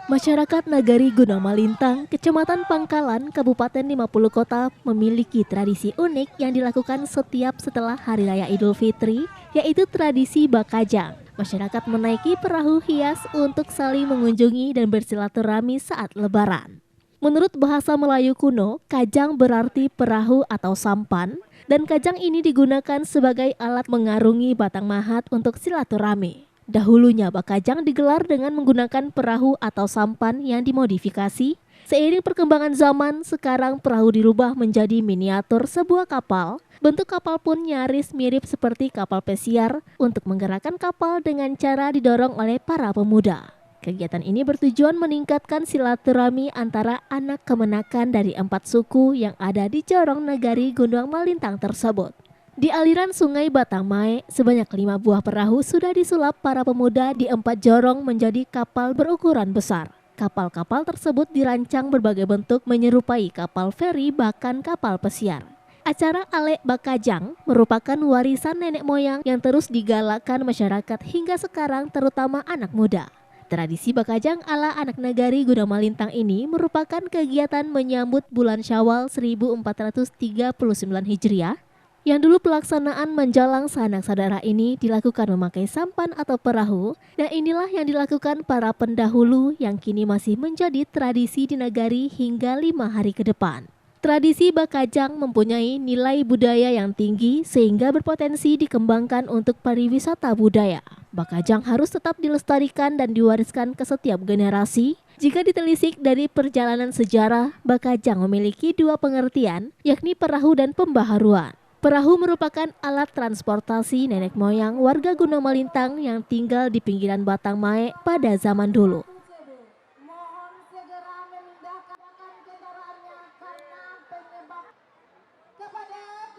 Masyarakat Nagari Gunung Malintang, Kecamatan Pangkalan, Kabupaten 50 Kota memiliki tradisi unik yang dilakukan setiap setelah Hari Raya Idul Fitri, yaitu tradisi Bakajang. Masyarakat menaiki perahu hias untuk saling mengunjungi dan bersilaturahmi saat Lebaran. Menurut bahasa Melayu kuno, kajang berarti perahu atau sampan, dan kajang ini digunakan sebagai alat mengarungi batang mahat untuk silaturahmi. Dahulunya bakajang digelar dengan menggunakan perahu atau sampan yang dimodifikasi. Seiring perkembangan zaman, sekarang perahu dirubah menjadi miniatur sebuah kapal. Bentuk kapal pun nyaris mirip seperti kapal pesiar untuk menggerakkan kapal dengan cara didorong oleh para pemuda. Kegiatan ini bertujuan meningkatkan silaturahmi antara anak kemenakan dari 4 suku yang ada di Jorong Nagari Gunung Malintang tersebut. Di aliran sungai Batang Mae, sebanyak 5 buah perahu sudah disulap para pemuda di 4 jorong menjadi kapal berukuran besar. Kapal-kapal tersebut dirancang berbagai bentuk menyerupai kapal feri bahkan kapal pesiar. Acara Alek Bakajang merupakan warisan nenek moyang yang terus digalakkan masyarakat hingga sekarang, terutama anak muda. Tradisi Bakajang ala anak Nagari Gunung Malintang ini merupakan kegiatan menyambut bulan Syawal 1439 Hijriah, yang dulu pelaksanaan menjelang sanak saudara ini dilakukan memakai sampan atau perahu, dan inilah yang dilakukan para pendahulu yang kini masih menjadi tradisi di Nagari hingga 5 hari ke depan. Tradisi Bakajang mempunyai nilai budaya yang tinggi sehingga berpotensi dikembangkan untuk pariwisata budaya. Bakajang harus tetap dilestarikan dan diwariskan ke setiap generasi. Jika ditelisik dari perjalanan sejarah, Bakajang memiliki 2 pengertian, yakni perahu dan pembaharuan. Perahu merupakan alat transportasi nenek moyang warga Gunung Malintang yang tinggal di pinggiran Batang Mae pada zaman dulu.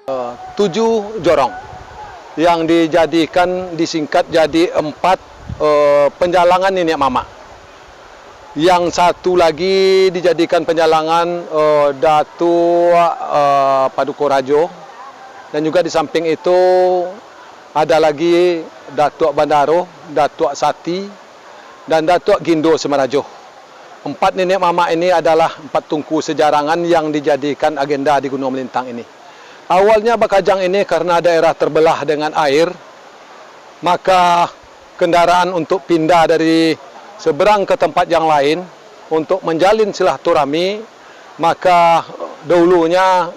7 jorong yang disingkat jadi 4 penjalangan nenek mama. Yang satu lagi dijadikan penjalangan Datuk Padukorajo. Dan juga di samping itu ada lagi Datuk Bandaro, Datuk Sati, dan Datuk Gindo Semarajo. 4 nenek mama ini adalah 4 tungku sejarangan yang dijadikan agenda di Gunung Malintang ini. Awalnya Bakajang ini karena daerah terbelah dengan air, maka kendaraan untuk pindah dari seberang ke tempat yang lain untuk menjalin silaturahmi, maka dahulunya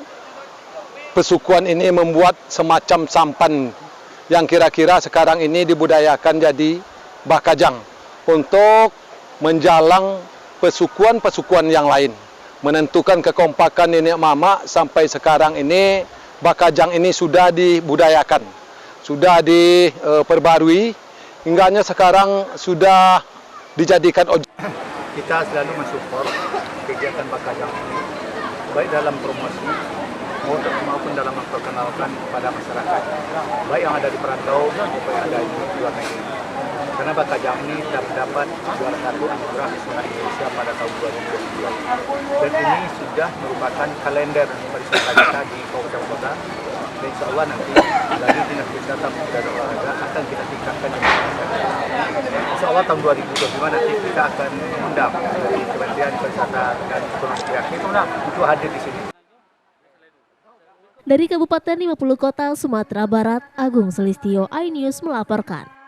pesukuan ini membuat semacam sampan yang kira-kira sekarang ini dibudayakan jadi Bakajang untuk menjalang pesukuan-pesukuan yang lain. Menentukan kekompakan nenek mama sampai sekarang ini Bakajang ini sudah dibudayakan, sudah diperbarui, hingganya sekarang sudah dijadikan objek. Kita selalu mensupport kegiatan Bakajang ini, baik dalam promosi maupun dalam memperkenalkan kepada masyarakat, baik yang ada di perantau maupun yang ada di luar negeri. Karena Bakajang ini telah mendapat juara 1 anugerah nasional Indonesia pada tahun 2012. Dan ini sudah merupakan kalender pariwisata kita di Kabupaten Kota. Dan insya Allah nanti lagi dinas wisata dan olahraga akan kita tingkatkan di masyarakat. Insya Allah tahun 2025 nanti kita akan mengundang dari Kementerian Pariwisata dan Ekonomi Kreatif untuk hadir di sini. Dari Kabupaten 50 Kota, Sumatera Barat, Agung Selistio, iNews melaporkan.